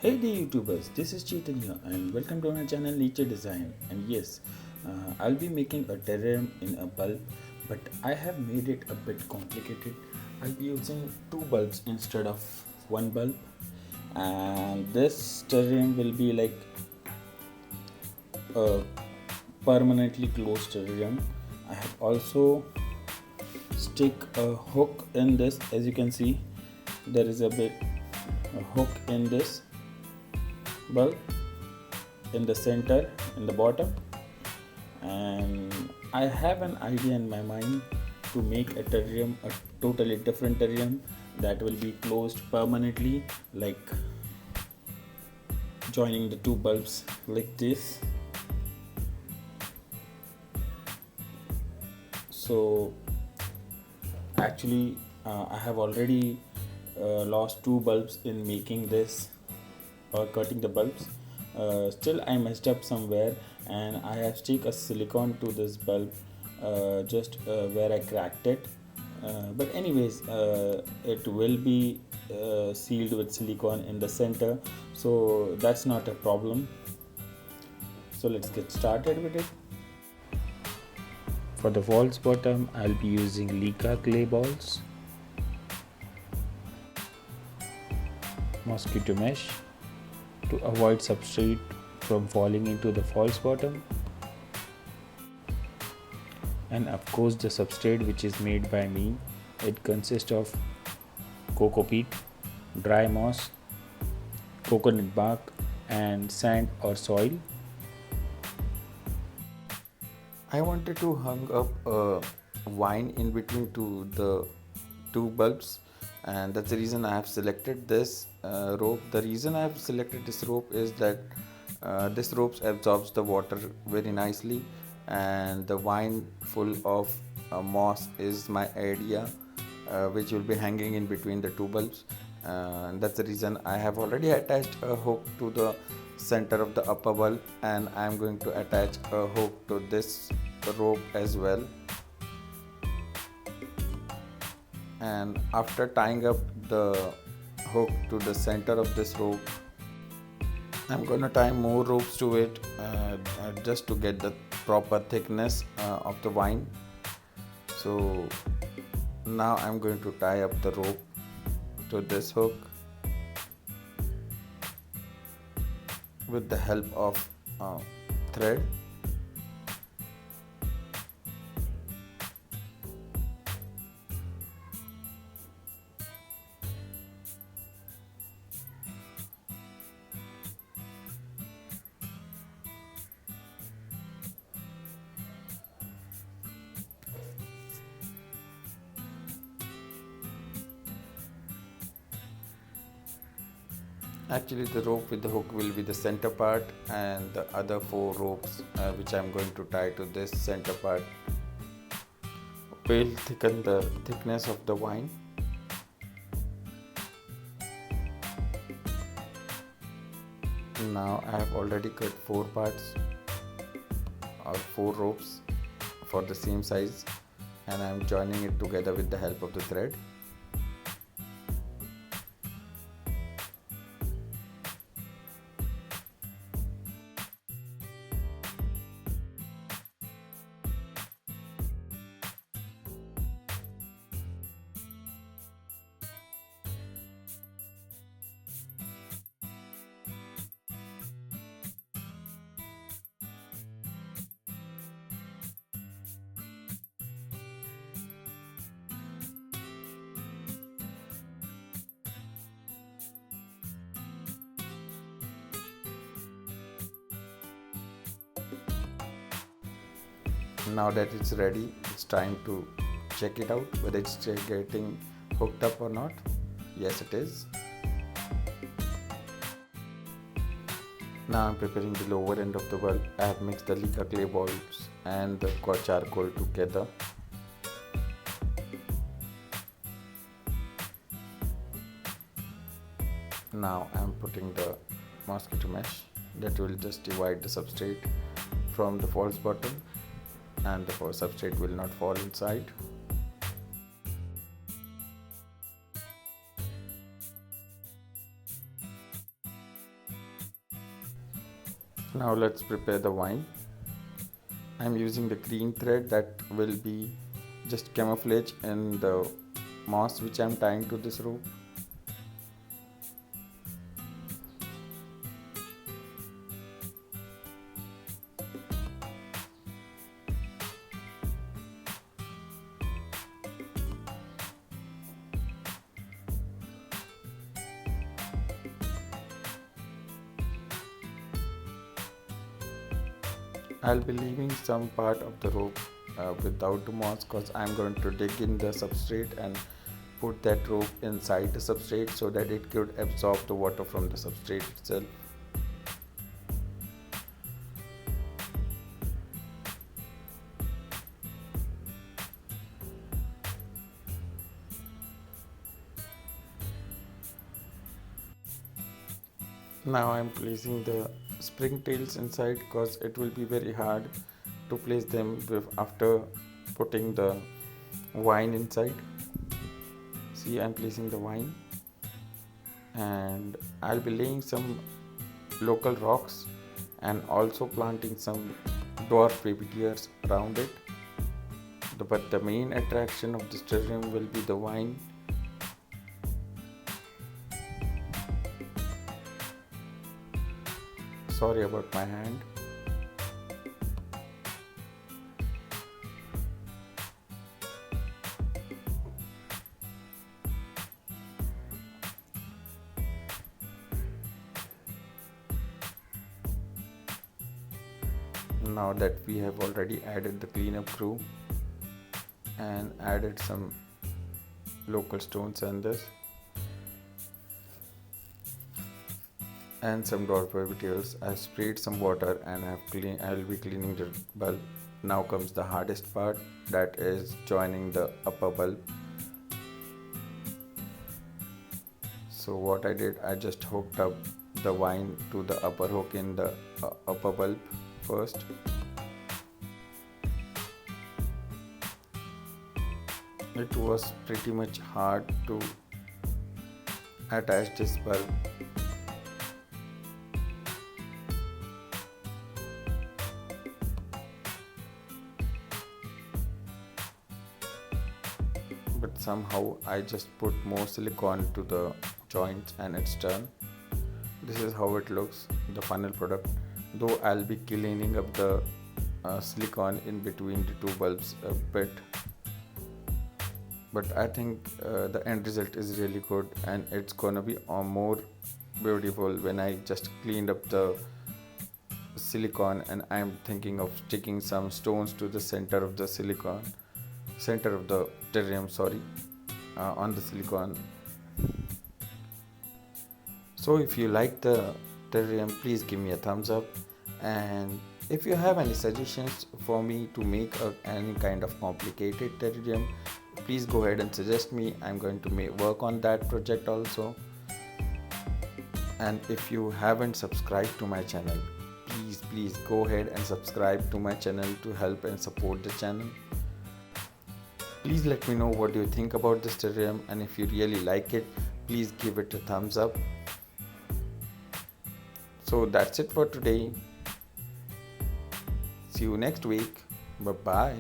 Hey there YouTubers, this is Chaitanya and welcome to my channel Nature Design. And yes, I'll be making a terrarium in a bulb, but I have made it a bit complicated. I'll be using two bulbs instead of one bulb, and this terrarium will be like a permanently closed terrarium. I have also stick a hook in this. As you can see, there is a hook in this bulb in the center, in the bottom, and I have an idea in my mind to make a terrarium, a totally different terrarium that will be closed permanently, like joining the two bulbs like this. So actually I have already lost two bulbs in making this or cutting the bulbs. Still I messed up somewhere, and I have stick a silicone to this bulb just where I cracked it. But anyways, it will be sealed with silicone in the center, so that's not a problem. So let's get started with it. For the false bottom, I'll be using Leica clay balls, mosquito mesh to avoid substrate from falling into the false bottom, and of course the substrate which is made by me. It consists of cocoa peat, dry moss, coconut bark, and sand or soil. I wanted to hang up a vine in between the two bulbs, and that's the reason I have selected this rope. The reason I have selected this rope is that this rope absorbs the water very nicely, and the vine full of moss is my idea, which will be hanging in between the two bulbs. That's the reason I have already attached a hook to the center of the upper bulb, and I am going to attach a hook to this rope as well. And after tying up the hook to the center of this rope, I'm gonna tie more ropes to it just to get the proper thickness of the vine. So now I'm going to tie up the rope to this hook with the help of thread. Actually, the rope with the hook will be the center part, and the other four ropes which I'm going to tie to this center part will thicken the thickness of the vine. Now I have already cut four parts or four ropes for the same size, and I'm joining it together with the help of the thread. Now that it's ready, it's time to check it out whether it's getting hooked up or not. Yes, it is. Now I'm preparing the lower end of the bulb. I have mixed the Leica clay balls and the charcoal together. Now I'm putting the mosquito mesh that will just divide the substrate from the false bottom, and the substrate will not fall inside. Now let's prepare the wine. I'm using the green thread that will be just camouflage in the moss which I'm tying to this rope. I'll be leaving some part of the rope without the moss because I'm going to dig in the substrate and put that rope inside the substrate so that it could absorb the water from the substrate itself. Now I'm placing the springtails inside because it will be very hard to place them after putting the wine inside. See, I'm placing the wine and I'll be laying some local rocks and also planting some dwarf baby deers around it. But the main attraction of this terrarium will be the wine. Sorry about my hand. Now that we have already added the cleanup crew and added some local stones and this and some dwarf tails, I've sprayed some water and I'll be cleaning the bulb. Now comes the hardest part, that is joining the upper bulb. So what I did, I just hooked up the vine to the upper hook in the upper bulb first. It was pretty much hard to attach this bulb. But somehow I just put more silicone to the joints and it's done. This is how it looks, the final product, though I'll be cleaning up the silicone in between the two bulbs a bit, but I think the end result is really good and it's gonna be more beautiful when I just cleaned up the silicone. And I'm thinking of sticking some stones to the center of the terrarium, on the silicone. So if you like the terrarium, please give me a thumbs up, and if you have any suggestions for me to make any kind of complicated terrarium, please go ahead and suggest me. I'm going to work on that project also. And if you haven't subscribed to my channel, please go ahead and subscribe to my channel to help and support the channel. Please let me know what you think about this terrarium, and if you really like it, please give it a thumbs up. So that's it for today. See you next week. Bye bye.